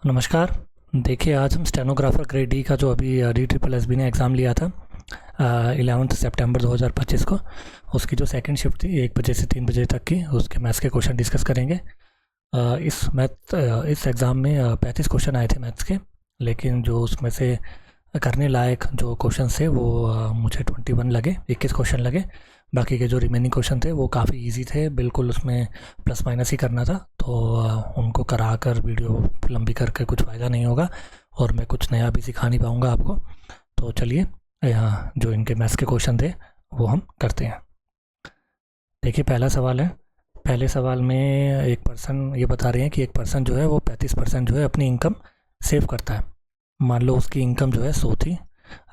नमस्कार। देखिए, आज हम स्टेनोग्राफर ग्रेड डी का जो अभी DSSB ने एग्ज़ाम लिया था 11 सितंबर 2025 को, उसकी जो सेकंड शिफ्ट थी 1 बजे से 3 बजे तक की, उसके मैथ्स के क्वेश्चन डिस्कस करेंगे। इस एग्ज़ाम में 35 क्वेश्चन आए थे मैथ्स के, लेकिन जो उसमें से करने लायक जो क्वेश्चन थे वो मुझे 21 लगे, 21 क्वेश्चन लगे। बाकी के जो रिमेनिंग क्वेश्चन थे वो काफ़ी इजी थे, बिल्कुल उसमें प्लस माइनस ही करना था, तो उनको करा कर वीडियो लंबी करके कुछ फ़ायदा नहीं होगा और मैं कुछ नया भी सिखा नहीं पाऊँगा आपको। तो चलिए, यहाँ जो इनके मैथ्स के क्वेश्चन थे वो हम करते हैं। देखिए, पहला सवाल है। पहले सवाल में एक पर्सन ये बता रहे हैं कि एक पर्सन जो है वो 35% जो है अपनी इनकम सेव करता है। मान लो उसकी इनकम जो है 100 थी,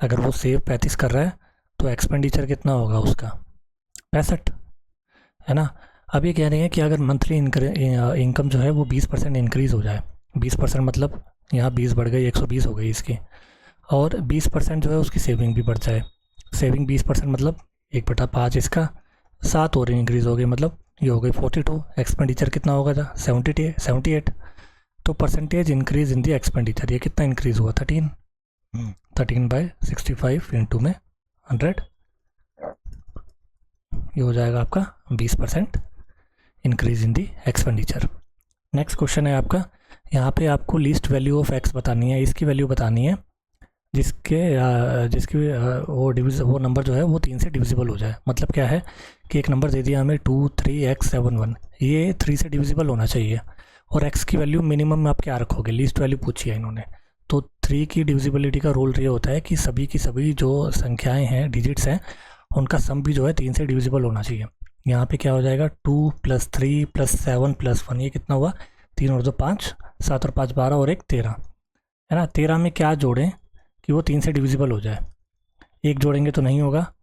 अगर वो सेव 35 कर रहा है तो एक्सपेंडिचर कितना होगा उसका? 65, है ना। अब ये कह रहे हैं कि अगर मंथली इनकम जो है वो 20% इंक्रीज़ हो जाए, 20% मतलब यहाँ 20 बढ़ गई, 120 हो गई इसकी, और 20% जो है उसकी सेविंग भी बढ़ जाए। सेविंग 20% मतलब 1/5 इसका, 7 और इंक्रीज़ हो गई, मतलब ये हो गई 42। एक्सपेंडिचर कितना होगा था? 78। तो percentage increase in the expenditure, ये कितना इंक्रीज़ हुआ? 13/65 इंटू में 100, ये हो जाएगा आपका 20% increase in the expenditure. Next question है आपका, यहाँ पे आपको लीस्ट वैल्यू ऑफ एक्स बतानी है, इसकी वैल्यू बतानी है जिसकी वो नंबर जो है वो 3 से डिविजिबल हो जाए। मतलब क्या है कि एक नंबर दे दिया हमें 23x71, ये 3 से डिविजिबल होना चाहिए, और x की वैल्यू मिनिमम आप क्या रखोगे? लीस्ट वैल्यू पूछी है इन्होंने, तो 3 की डिविजिबिलिटी का रूल ये होता है कि सभी की सभी जो संख्याएं हैं, डिजिट्स हैं, उनका सम भी जो है 3 से डिविजिबल होना चाहिए। यहाँ पे क्या हो जाएगा? 2 + 3 + 7 + 1, ये कितना हुआ? 3 और 2 5, 7 और 5 12 और 1 13, है ना। 13 में क्या जोड़ें कि वो 3 से डिविजिबल हो जाए? 1 जोड़ेंगे तो नहीं होगा,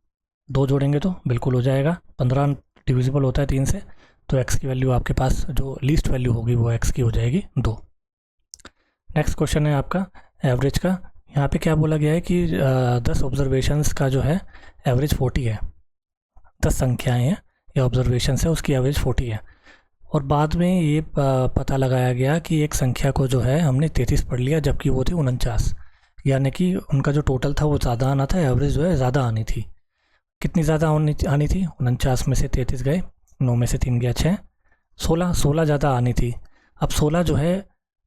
2 जोड़ेंगे तो बिल्कुल हो जाएगा। 15 डिविजिबल होता है 3 से, तो x की वैल्यू आपके पास जो लीस्ट वैल्यू होगी वो x की हो जाएगी 2। नेक्स्ट क्वेश्चन है आपका एवरेज का। यहाँ पे क्या बोला गया है कि 10 ऑब्जर्वेशंस का जो है एवरेज 40 है। 10 संख्याएं हैं या ऑब्जर्वेशन है, उसकी एवरेज 40 है। और बाद में ये पता लगाया गया कि एक संख्या को जो है हमने 33 पढ़ लिया, जबकि वो थी 49, यानी कि उनका जो टोटल था वो ज़्यादा आना था, एवरेज जो है ज़्यादा आनी थी। कितनी ज़्यादा आनी थी? 49 में से 33 गए, 9 में से 3 गया 6, 16 ज़्यादा आनी थी। अब 16 जो है,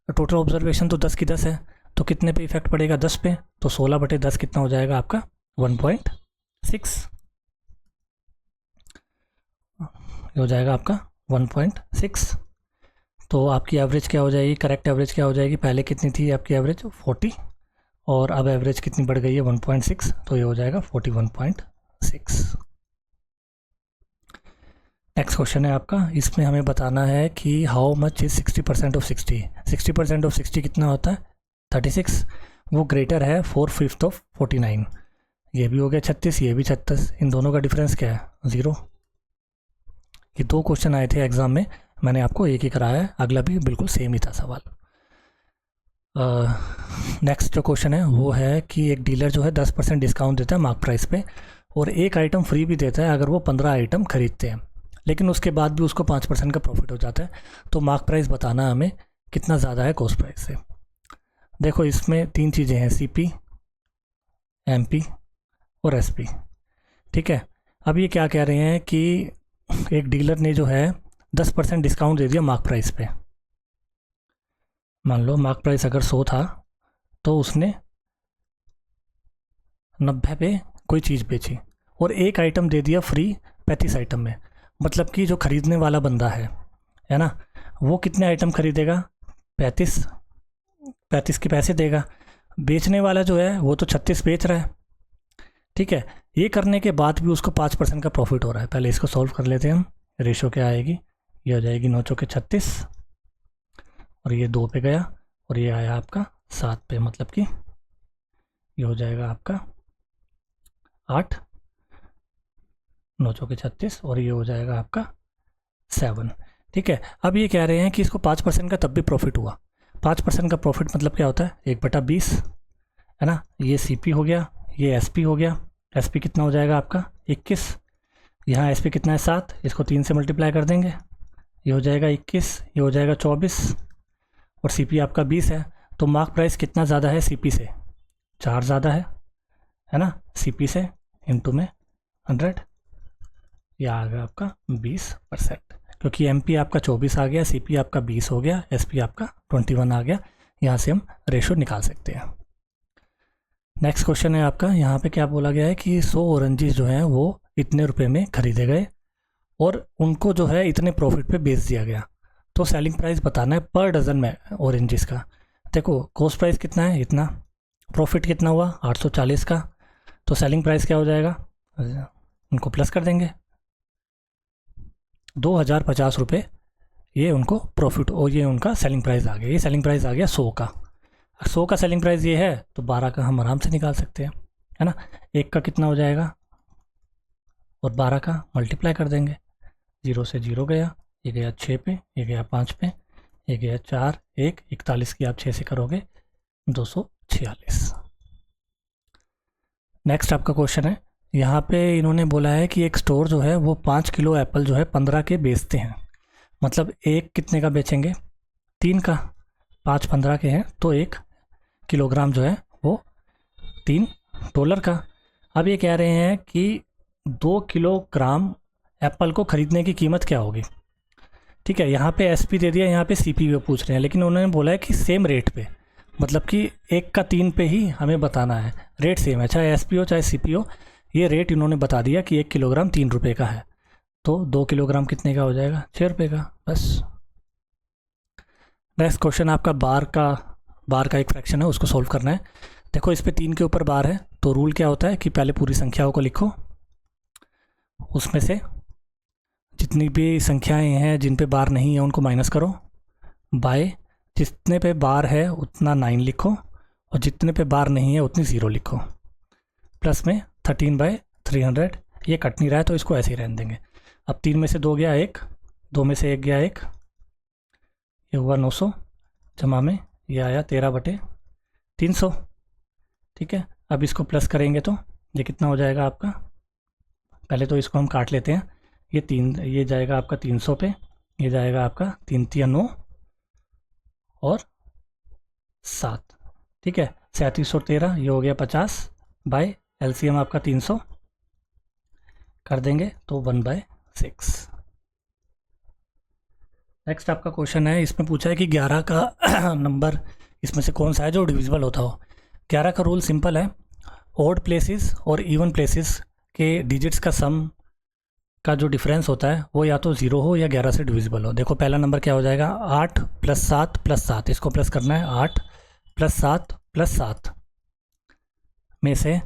टोटल ऑब्जर्वेशन तो 10 की 10 है, तो कितने पे इफेक्ट पड़ेगा? 10 पे, तो 16/10 कितना हो जाएगा आपका? 1.6 हो जाएगा आपका 1.6। तो आपकी एवरेज क्या हो जाएगी? करेक्ट एवरेज क्या हो जाएगी? पहले कितनी थी आपकी एवरेज? 40, और अब एवरेज कितनी बढ़ गई है? 1.6, तो ये हो जाएगा 41.6। नेक्स्ट क्वेश्चन है आपका, इसमें हमें बताना है कि how much is 60% of 60। 60% of 60 कितना होता है? 36। वो ग्रेटर है 4/5 ऑफ 49। ये भी हो गया 36, ये भी 36, इन दोनों का डिफरेंस क्या है? 0। ये 2 क्वेश्चन आए थे एग्ज़ाम में, मैंने आपको एक ही कराया है, अगला भी बिल्कुल सेम ही था सवाल। नेक्स्ट जो क्वेश्चन है वो है कि एक डीलर जो है 10% डिस्काउंट देता है मार्क प्राइस पे, और एक आइटम फ्री भी देता है अगर वो 15 आइटम खरीदते हैं, लेकिन उसके बाद भी उसको 5% का प्रॉफिट हो जाता है। तो मार्क प्राइस बताना हमें कितना ज़्यादा है कॉस्ट प्राइस से। देखो, इसमें 3 चीज़ें हैं, CP, MP और SP, ठीक है। अब ये क्या कह रहे हैं कि एक डीलर ने जो है 10% डिस्काउंट दे दिया मार्क प्राइस पे। मान लो मार्क प्राइस अगर 100 था, तो उसने 90 पे कोई चीज़ बेची और एक आइटम दे दिया फ्री 35 आइटम में। मतलब कि जो ख़रीदने वाला बंदा है ना, वो कितने आइटम खरीदेगा? 35 के पैसे देगा। बेचने वाला जो है वो तो 36 बेच रहा है, ठीक है। ये करने के बाद भी उसको 5% का प्रॉफिट हो रहा है। पहले इसको सॉल्व कर लेते हैं हम। रेशो क्या आएगी? ये हो जाएगी 9 चौके 36, और ये 2 पे गया, और ये आया आपका 7 पे, मतलब कि ये हो जाएगा आपका 8, 9 चौके 36, और ये हो जाएगा आपका 7, ठीक है। अब ये कह रहे हैं कि इसको 5% का तब भी प्रॉफिट हुआ। 5% का प्रॉफिट मतलब क्या होता है? 1/20, है ना। ये CP हो गया, ये SP हो गया। SP कितना हो जाएगा आपका? 21। यहाँ SP कितना है? 7, इसको 3 से मल्टीप्लाई कर देंगे, ये हो जाएगा 21, ये हो जाएगा 24, और CP आपका 20 है, तो मार्क प्राइस कितना ज़्यादा है सीपी से, 4 ज़्यादा है ना, सीपी से इनटू में 100, यह आ गया आपका 20%, क्योंकि एमपी आपका 24 आ गया, सीपी आपका 20 हो गया, एसपी आपका 21 आ गया। यहाँ से हम रेशो निकाल सकते हैं। नेक्स्ट क्वेश्चन है आपका, यहाँ पे क्या बोला गया है कि 100 ऑरेंजेस जो हैं वो इतने रुपए में खरीदे गए और उनको जो है इतने प्रॉफिट पे बेच दिया गया। तो सेलिंग प्राइस बताना है पर डज़न में ऑरेंजेस का। देखो कॉस्ट प्राइस कितना है, इतना, प्रॉफिट कितना हुआ 840 का, तो सेलिंग प्राइस क्या हो जाएगा, उनको प्लस कर देंगे 2050 रुपये, ये उनको प्रॉफिट और ये उनका सेलिंग प्राइस आ गया। ये सेलिंग प्राइस आ गया 100 का। 100 का सेलिंग प्राइस ये है तो 12 का हम आराम से निकाल सकते हैं, है ना। एक का कितना हो जाएगा और 12 का मल्टीप्लाई कर देंगे, 0 से 0 गया, ये गया 6 पे, ये गया 5 पे, ये गया 4, 1, 41 की आप 6 से करोगे 246। नेक्स्ट आपका क्वेश्चन है, यहाँ पे इन्होंने बोला है कि एक स्टोर जो है वो 5 किलो एप्पल जो है 15 के बेचते हैं। मतलब एक कितने का बेचेंगे, 3 का, 5 15 के हैं तो 1 किलोग्राम जो है वो $3 का। अब ये कह रहे हैं कि 2 किलोग्राम एप्पल को ख़रीदने की कीमत क्या होगी। ठीक है, यहाँ पे एसपी दे दिया, यहाँ पे सीपी पूछ रहे हैं, लेकिन उन्होंने बोला है कि सेम रेट पे, मतलब कि 1 का 3 पे ही हमें बताना है, रेट सेम है, चाहे एसपी हो चाहे सीपी हो। ये रेट इन्होंने बता दिया कि 1 किलोग्राम 3 रुपये का है, तो 2 किलोग्राम कितने का हो जाएगा, 6 रुपये का, बस। नेक्स्ट क्वेश्चन आपका बार का एक फ्रैक्शन है, उसको सोल्व करना है। देखो इस पे 3 के ऊपर बार है, तो रूल क्या होता है कि पहले पूरी संख्याओं को लिखो, उसमें से जितनी भी संख्याएं हैं जिन पे बार नहीं है उनको माइनस करो, बाय जितने पे बार है उतना 9 लिखो और जितने पे बार नहीं है उतनी 0 लिखो, प्लस में 13/300। ये कट नहीं रहा है तो इसको ऐसे ही रहने देंगे। अब 3 में से 2 गया 1, 2 में से 1 गया 1, ये हुआ 900, जमा में ये आया 13/300। ठीक है, अब इसको प्लस करेंगे तो ये कितना हो जाएगा आपका, पहले तो इसको हम काट लेते हैं, ये जाएगा आपका 300 पे, ये जाएगा आपका 3 3 9 और 7। ठीक है, 37 और 13 ये हो गया 50, बाय एलसीएम आपका 300 कर देंगे तो 1/6। नेक्स्ट आपका क्वेश्चन है, इसमें पूछा है कि 11 का नंबर इसमें से कौन सा है जो डिविजिबल होता हो। 11 का रूल सिंपल है, ऑड प्लेसेस और इवन प्लेसेस के डिजिट्स का सम का जो डिफरेंस होता है वो या तो 0 हो या 11 से डिविजिबल हो। देखो पहला नंबर क्या हो जाएगा, 8 + 7 + 7, इसको प्लस करना है, 8 + 7 + 7 में से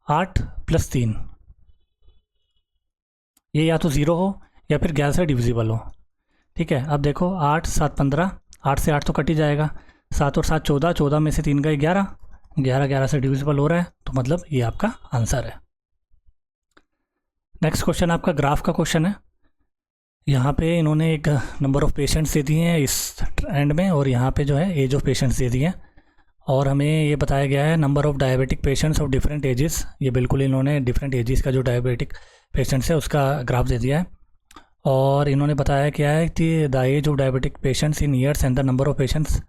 8 + 3, ये या तो 0 हो या फिर 11 से डिविजिबल हो। ठीक है, अब देखो 8 7 15, 8 से 8 तो कट ही जाएगा, 7 और 7 14, 14 में से 3 गए 11, 11 से डिविजिबल हो रहा है, तो मतलब ये आपका आंसर है। नेक्स्ट क्वेश्चन आपका ग्राफ का क्वेश्चन है। यहाँ पे इन्होंने एक नंबर ऑफ़ पेशेंट्स दे दिए हैं इस एंड में, और यहाँ पे जो है एज ऑफ पेशेंट्स दे दिए हैं, और हमें ये बताया गया है number of diabetic patients of different ages. ये बिल्कुल इन्होंने डिफरेंट एजेस का जो डायबिटिक पेशेंट्स है उसका ग्राफ दे दिया है, और इन्होंने बताया क्या है कि the age of diabetic patients in years and the number of patients.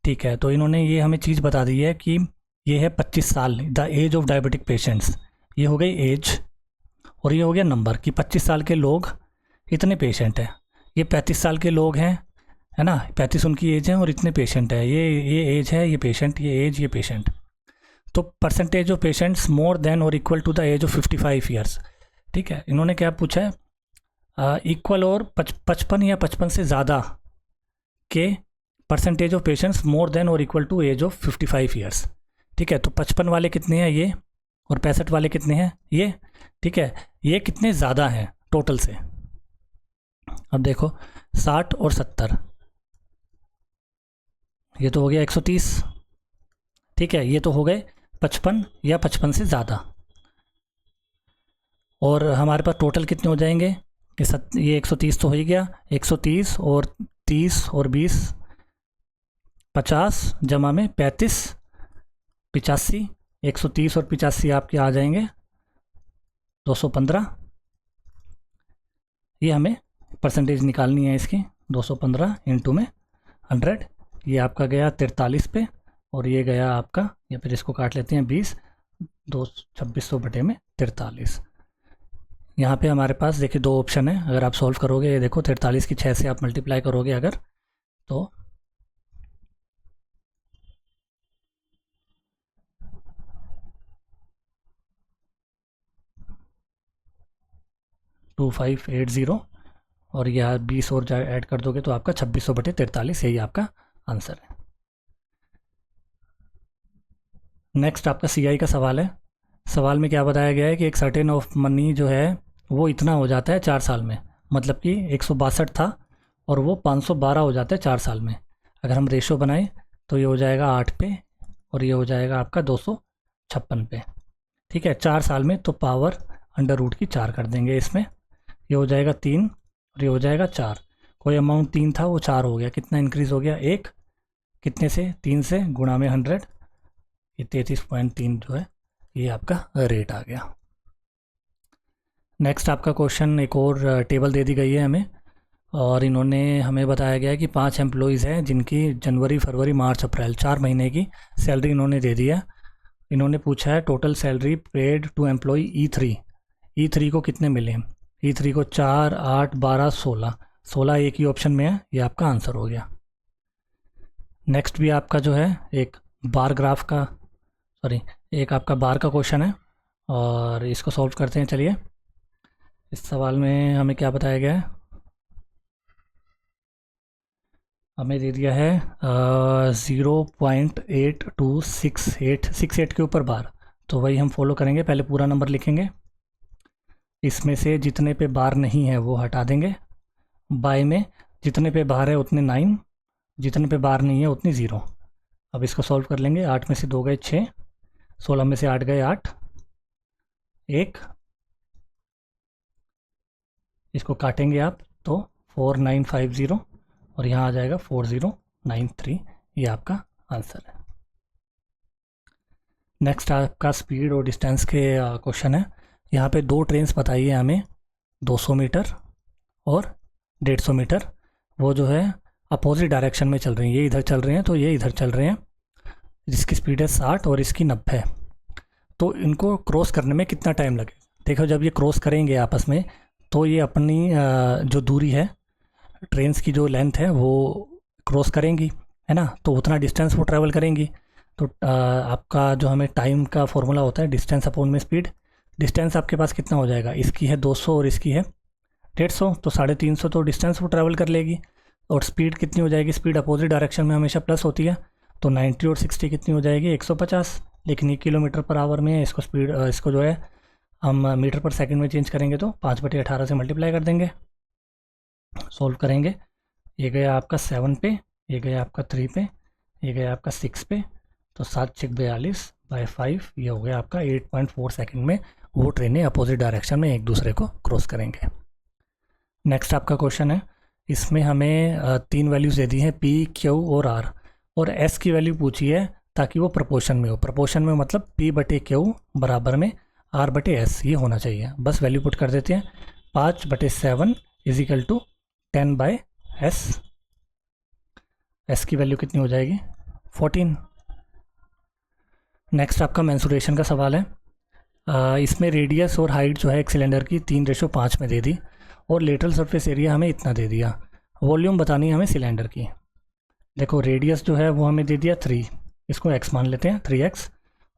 ठीक है, तो इन्होंने ये हमें चीज़ बता दी है कि ये है 25 साल, the age of diabetic patients, ये हो गई एज, और ये हो गया नंबर कि 25 साल के लोग इतने पेशेंट हैं, ये 35 साल के लोग हैं, है ना, 35 उनकी एज है और इतने पेशेंट है, ये एज है, ये पेशेंट, ये एज, ये पेशेंट। तो percentage of patients more than और equal to the age of 55 years. ठीक है, इन्होंने क्या पूछा है, इक्वल और 55 या 55 से ज़्यादा के percentage of patients more than और equal to age of 55 years. ठीक है, तो 55 वाले कितने हैं ये, और 65 वाले कितने हैं ये। ठीक है, ये कितने ज़्यादा हैं टोटल से। अब देखो 60 और 70, ये तो हो गया 130। ठीक है, ये तो हो गए 55 या 55 से ज़्यादा, और हमारे पास टोटल कितने हो जाएंगे, ये 130 तो हो ही गया, 130 और 30 और 20 50, जमा में 35 85, 130 और 85 आपके आ जाएंगे 215। ये हमें परसेंटेज निकालनी है इसकी, 215 इंटू में 100, ये आपका गया 43 पे, और ये गया आपका, या फिर इसको काट लेते हैं 20, 2600 बटे में 43। यहाँ पे हमारे पास देखिए दो ऑप्शन है, अगर आप सॉल्व करोगे, ये देखो 43 की 6 से आप मल्टीप्लाई करोगे अगर, तो 2580, और यह 20 और ऐड कर दोगे तो आपका 2600 बटे 43, यही आपका आंसर है। नेक्स्ट आपका सीआई का सवाल है। सवाल में क्या बताया गया है कि एक सर्टेन ऑफ मनी जो है वो इतना हो जाता है 4 साल में, मतलब कि 162 था और वो 512 हो जाता है 4 साल में। अगर हम रेशो बनाएं तो ये हो जाएगा 8 पे और ये हो जाएगा आपका 256 पे। ठीक है, 4 साल में, तो पावर अंडर रूट की 4 कर देंगे इसमें, ये हो जाएगा 3 और ये हो जाएगा 4। कोई अमाउंट 3 था वो 4 हो गया, कितना इंक्रीज़ हो गया, 1, कितने से, 3 से, गुणा में 100, ये 33.3 जो है ये आपका रेट आ गया। नेक्स्ट आपका क्वेश्चन, एक और टेबल दे दी गई है हमें, और इन्होंने हमें बताया गया है कि 5 एम्प्लॉयज़ हैं जिनकी जनवरी, फरवरी, मार्च, अप्रैल 4 महीने की सैलरी इन्होंने दे दी है। इन्होंने पूछा है total salary paid to employ E3, E3 को कितने मिले। E3 को 4, 8, 12, 16, 16 एक ही ऑप्शन में है, ये आपका आंसर हो गया। नेक्स्ट भी आपका जो है एक बार ग्राफ का, सॉरी, एक आपका बार का क्वेश्चन है, और इसको सॉल्व करते हैं। चलिए, इस सवाल में हमें क्या बताया गया है, हमें दे दिया है 0.8268 के ऊपर बार, तो वही हम फॉलो करेंगे। पहले पूरा नंबर लिखेंगे, इसमें से जितने पे बार नहीं है वो हटा देंगे, बाय में जितने पे बार है उतने 9, जितने पे बार नहीं है उतनी 0। अब इसको सॉल्व कर लेंगे, 8 में से 2 गए 6, 16 में से 8 गए 8, 1, इसको काटेंगे आप तो 4950, और यहाँ आ जाएगा 4093, ये आपका आंसर है। नेक्स्ट आपका स्पीड और डिस्टेंस के क्वेश्चन है। यहाँ पे 2 ट्रेन्स बताई है हमें, 200 मीटर और 150 मीटर, वो जो है अपोजिट डायरेक्शन में चल रही हैं, ये इधर चल रहे हैं तो ये इधर चल रहे हैं, जिसकी स्पीड है 60 और इसकी 90। तो इनको क्रॉस करने में कितना टाइम लगे। देखो, जब ये क्रॉस करेंगे आपस में तो ये अपनी जो दूरी है, ट्रेन्स की जो लेंथ है वो क्रॉस करेंगी, है ना, तो उतना डिस्टेंस वो ट्रैवल करेंगी। तो आपका जो हमें टाइम का फॉर्मूला होता है डिस्टेंस अपॉन में स्पीड, डिस्टेंस आपके पास कितना हो जाएगा, इसकी है 200 और इसकी है 150, तो 350 तो डिस्टेंस वो ट्रैवल कर लेगी। और स्पीड कितनी हो जाएगी, स्पीड अपोजिट डायरेक्शन में हमेशा प्लस होती है, तो 90 और 60 कितनी हो जाएगी, 150। लेकिन ये किलोमीटर पर आवर में है, इसको स्पीड, इसको जो है हम मीटर पर सेकंड में चेंज करेंगे तो 5/18 से मल्टीप्लाई कर देंगे। सॉल्व करेंगे, ये गया आपका 7 पे, ये गया आपका 3 पे, ये गया आपका 6 पे, तो 7×6=42/5, ये हो गया आपका 8.4 सेकंड में वो ट्रेनें अपोजिट डायरेक्शन में एक दूसरे को क्रॉस करेंगे। नेक्स्ट आपका क्वेश्चन है, इसमें हमें 3 वैल्यूज़ दे दी हैं P, Q और R, और S की वैल्यू पूछी है ताकि वो प्रोपोर्शन में हो। प्रोपोर्शन में मतलब P/Q बराबर में R/S ये होना चाहिए। बस वैल्यू पुट कर देते हैं, 5/7 = 10/S। S की वैल्यू कितनी हो जाएगी, 14। नेक्स्ट आपका मेंसुरेशन का सवाल है। इसमें रेडियस और हाइट जो है एक सिलेंडर की 3:5 में दे दी, और लेटरल सरफेस एरिया हमें इतना दे दिया। वॉल्यूम बतानी है हमें सिलेंडर की। देखो, रेडियस जो है वो हमें दे दिया 3, इसको x मान लेते हैं, 3x,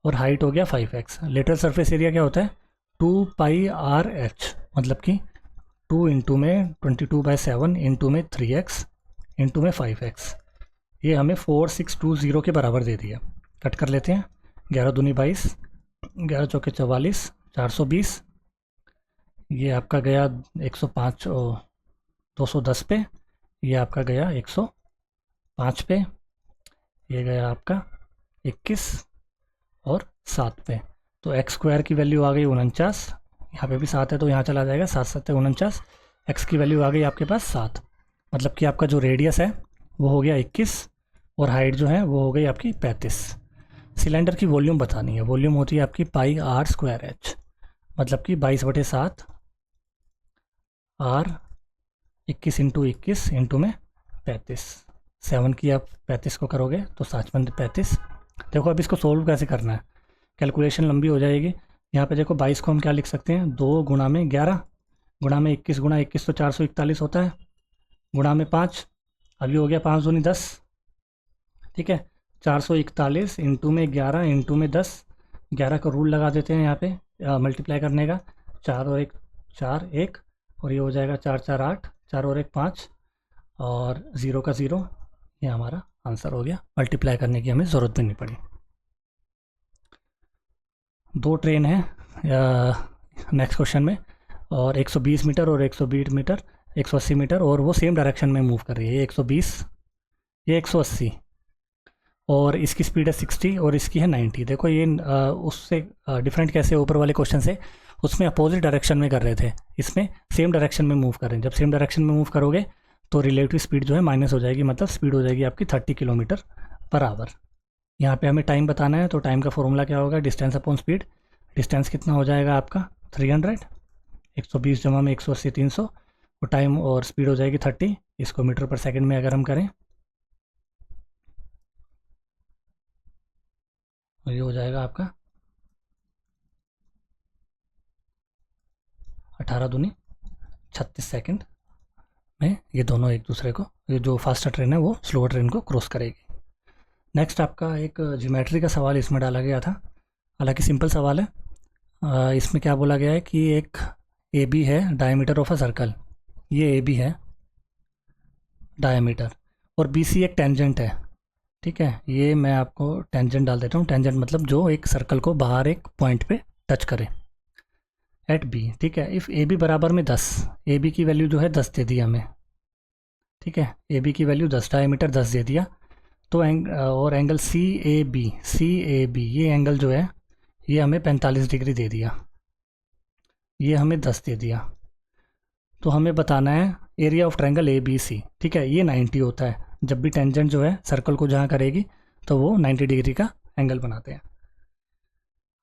और हाइट हो गया 5x। लेटरल सरफेस एरिया क्या होता है, 2πRH, मतलब कि 2 इंटू में 22/7 इंटू में 3x इंटू में 5x, ये हमें 4620 के बराबर दे दिया। कट कर लेते हैं, 11 दूनी 22, 11 चौके 44, 420, ये आपका गया 105 210 पे, ये आपका गया 105 पे, ये गया आपका 21 और 7 पे। तो x² की वैल्यू आ गई 49, यहाँ पे भी 7 है तो यहाँ चला जाएगा, 7×7 = 49, x की वैल्यू आ गई आपके पास 7, मतलब कि आपका जो रेडियस है वो हो गया 21 और हाइट जो है वो हो गई आपकी 35। सिलेंडर की वॉल्यूम बतानी है, वॉल्यूम होती है आपकी πr²h, मतलब कि 22/7 R 21 × 21 इंटू में 35, 7 की आप 35 को करोगे तो 7×5 = 35, देखो अब इसको सोल्व कैसे करना है, कैलकुलेशन लंबी हो जाएगी। यहाँ पे देखो 22 को हम क्या लिख सकते हैं, 2 गुणा में 11 गुणा में 21 गुणा 21 तो 441 होता है, गुणा में 5, अभी हो गया 5 दूनी 10, ठीक है। 441 इंटू में 11 इंटू में 10, 11 का रूल लगा देते हैं यहाँ पे मल्टीप्लाई करने का, 4 और 1 4 1, और ये हो जाएगा 4 4 8, 4 और 1 5, और 0 का 0, ये हमारा आंसर हो गया। मल्टीप्लाई करने की हमें ज़रूरत भी नहीं पड़ी। 2 ट्रेन है नेक्स्ट क्वेश्चन में, और 120 मीटर और 120 मीटर 180 मीटर, और वो सेम डायरेक्शन में मूव कर रही है। ये 120, ये 180, और इसकी स्पीड है 60 और इसकी है 90। देखो ये उससे डिफरेंट कैसे, ऊपर वाले क्वेश्चन से उसमें अपोजिट डायरेक्शन में कर रहे थे, इसमें सेम डायरेक्शन में मूव कर रहे हैं। जब सेम डायरेक्शन में मूव करोगे तो रिलेटिव स्पीड जो है माइनस हो जाएगी, मतलब स्पीड हो जाएगी आपकी 30 किलोमीटर पर आवर। यहाँ पे हमें टाइम बताना है, तो टाइम का फॉर्मूला क्या होगा, डिस्टेंस अपॉन स्पीड। डिस्टेंस कितना हो जाएगा आपका 300, 120 जमा में 180 300, और टाइम और स्पीड हो जाएगी 30। इसको मीटर पर सेकंड में अगर हम करें तो ये हो जाएगा आपका 18 दूनी 36 सेकंड में ये दोनों एक दूसरे को, ये जो फास्टर ट्रेन है वो स्लोअर ट्रेन को क्रॉस करेगी। नेक्स्ट आपका एक ज्योमेट्री का सवाल इसमें डाला गया था, हालांकि सिंपल सवाल है। इसमें क्या बोला गया है कि एक ए बी है डायमीटर ऑफ अ सर्कल, ये ए बी है डायमीटर, और बी सी एक टेंजेंट है, ठीक है। ये मैं आपको टेंजेंट डाल देता हूँ, टेंजेंट मतलब जो एक सर्कल को बाहर एक पॉइंट पे टच करे, एट बी, ठीक है। इफ़ ए बी बराबर में 10, ए बी की वैल्यू जो है 10 दे दी हमें, ठीक है। ए बी की वैल्यू 10, डायमीटर 10 दे दिया, तो और एंगल सी ए बी, ये एंगल जो है ये हमें 45 डिग्री दे दिया, ये हमें 10 दे दिया। तो हमें बताना है area of triangle A B C, ठीक है। ये 90 होता है, जब भी टेंजेंट जो है सर्कल को जहाँ करेगी तो वो 90 डिग्री का एंगल बनाते हैं।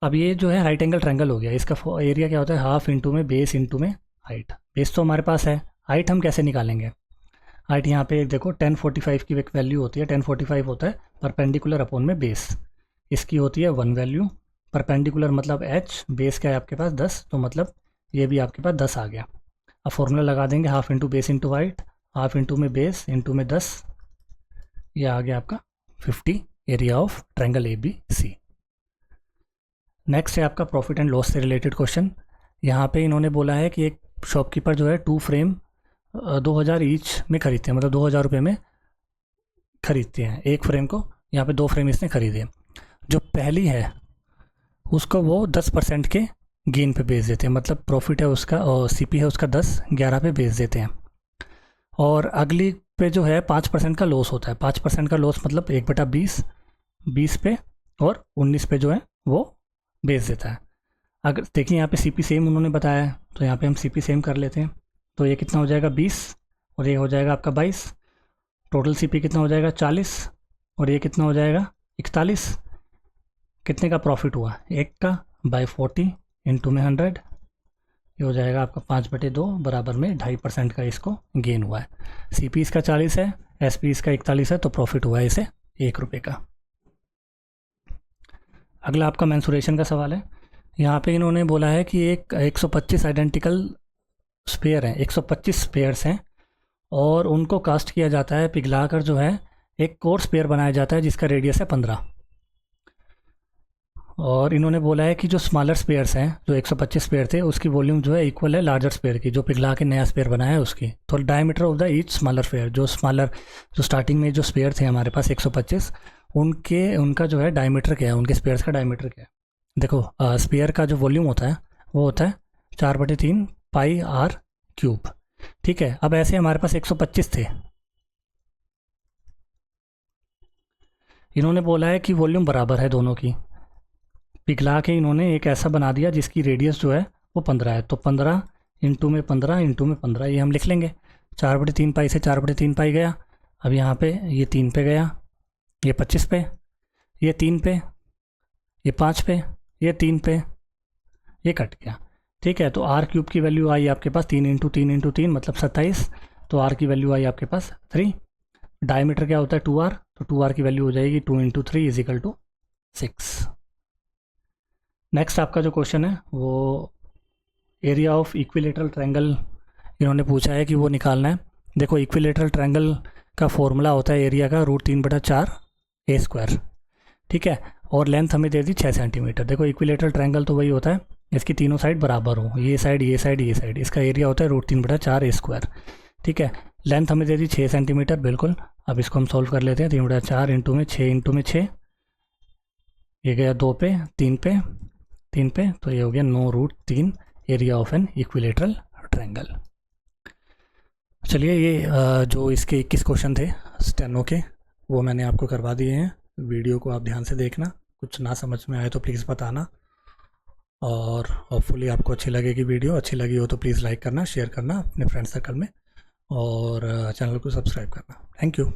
अब ये जो है राइट एंगल ट्रायंगल हो गया, इसका एरिया क्या होता है, हाफ इंटू में बेस इंटू में हाइट। बेस तो हमारे पास है, हाइट हम कैसे निकालेंगे। हाइट यहाँ पे देखो 1045 की एक वैल्यू होती है, 1045 होता है परपेंडिकुलर अपॉन में बेस, इसकी होती है 1 वैल्यू। परपेंडिकुलर मतलब h, बेस क्या है आपके पास 10, तो मतलब ये भी आपके पास 10 आ गया। अब फॉर्मूला लगा देंगे, half into base into height, half into में बेस इंटू में 10, ये आ गया आपका 50 area of triangle A B C. Next है आपका प्रॉफिट एंड लॉस से रिलेटेड क्वेश्चन। यहाँ पे इन्होंने बोला है कि एक शॉपकीपर जो है 2 फ्रेम 2000 ईच में खरीदते हैं, मतलब 2000 रुपये में खरीदते हैं एक फ्रेम को। यहाँ पे 2 फ्रेम इसने खरीदे, जो पहली है उसको वो 10% के गेन पे बेच देते हैं, मतलब प्रॉफिट है उसका और सीपी है उसका 10, 11 पे बेच देते हैं। और अगली पे जो है 5% का लॉस होता है। 5% का लॉस मतलब 1/20, 20 पे और 19 पे जो है वो बेच देता है। अगर देखिए यहाँ पे सीपी सेम उन्होंने बताया है, तो यहाँ पे हम सीपी सेम कर लेते हैं। तो ये कितना हो जाएगा 20, और ये हो जाएगा आपका 22। टोटल सीपी कितना हो जाएगा 40, और ये कितना हो जाएगा 41। कितने का प्रॉफिट हुआ, 1 का बाय 40 इंटू में 100, ये हो जाएगा आपका 5/2 बराबर में 2.5% का इसको गेन हुआ है। सीपी इसका 40 है, एसपी इसका 41 है, तो प्रॉफिट हुआ है इसे 1 रुपये का। अगला आपका मेंसुरेशन का सवाल है। यहाँ पे इन्होंने बोला है कि एक 125 आइडेंटिकल स्पेयर हैं, 125 स्पेयर्स हैं, और उनको कास्ट किया जाता है, पिघलाकर जो है एक कोर स्पेयर बनाया जाता है जिसका रेडियस है 15। और इन्होंने बोला है कि जो स्मॉलर स्पेयर्स हैं, जो 125 स्पेयर थे, उसकी वॉल्यूम जो है इक्वल है लार्जर स्पेयर की, जो पिघला के नया स्पेयर बनाया है उसकी। तो diameter of the each smaller sphere, जो स्टार्टिंग में जो स्पेयर थे हमारे पास 125, उनका जो है डायमीटर क्या है, उनके स्पेयर्स का डायमीटर क्या है। देखो स्पेयर का जो वॉल्यूम होता है वो होता है 4/3 पाई r क्यूब, ठीक है। अब ऐसे हमारे पास 125 थे, इन्होंने बोला है कि वॉल्यूम बराबर है दोनों की, पिघला के इन्होंने एक ऐसा बना दिया जिसकी रेडियस जो है वो 15 है। तो 15 इंटू में 15 इंटू में 15, ये हम लिख लेंगे। 4/3 पाई से 4/3 पाई गया। अब यहाँ पे ये 3 पे गया, ये 25 पे, ये 3 पे, ये 5 पे, ये 3 पे, ये कट गया, ठीक है। तो r क्यूब की वैल्यू आई आपके पास 3 इंटू 3 इंटू 3 मतलब 27, तो r की वैल्यू आई आपके पास 3। डायमीटर क्या होता है 2r, तो 2r की वैल्यू हो जाएगी 2 इंटू 3 इजिकल टू 6। नेक्स्ट आपका जो क्वेश्चन है वो एरिया ऑफ इक्विलेटरल ट्रायंगल इन्होंने पूछा है कि वो निकालना है। देखो इक्विलेटरल ट्रायंगल का फॉर्मूला होता है एरिया का √3/4 a², ठीक है। और लेंथ हमें दे दी 6 सेंटीमीटर। देखो इक्विलेटरल ट्रायंगल तो वही होता है, इसकी तीनों साइड बराबर हो, ये साइड ये साइड ये साइड, इसका एरिया होता है √3/4 a², ठीक है। लेंथ हमें दे दी 6 सेंटीमीटर, बिल्कुल। अब इसको हम सॉल्व कर लेते हैं। 3/4 इंटू में 6, ये गया 2 पे 3 पे 3 पे, तो ये हो गया 9√3 area of an equilateral triangle. चलिए ये जो इसके 21 क्वेश्चन थे स्टेनो के वो मैंने आपको करवा दिए हैं। वीडियो को आप ध्यान से देखना, कुछ ना समझ में आए तो प्लीज़ बताना, और होपफुली आपको अच्छी लगेगी वीडियो। अच्छी लगी हो तो प्लीज़ लाइक करना, शेयर करना अपने फ्रेंड सर्कल में, और चैनल को सब्सक्राइब करना। Thank you.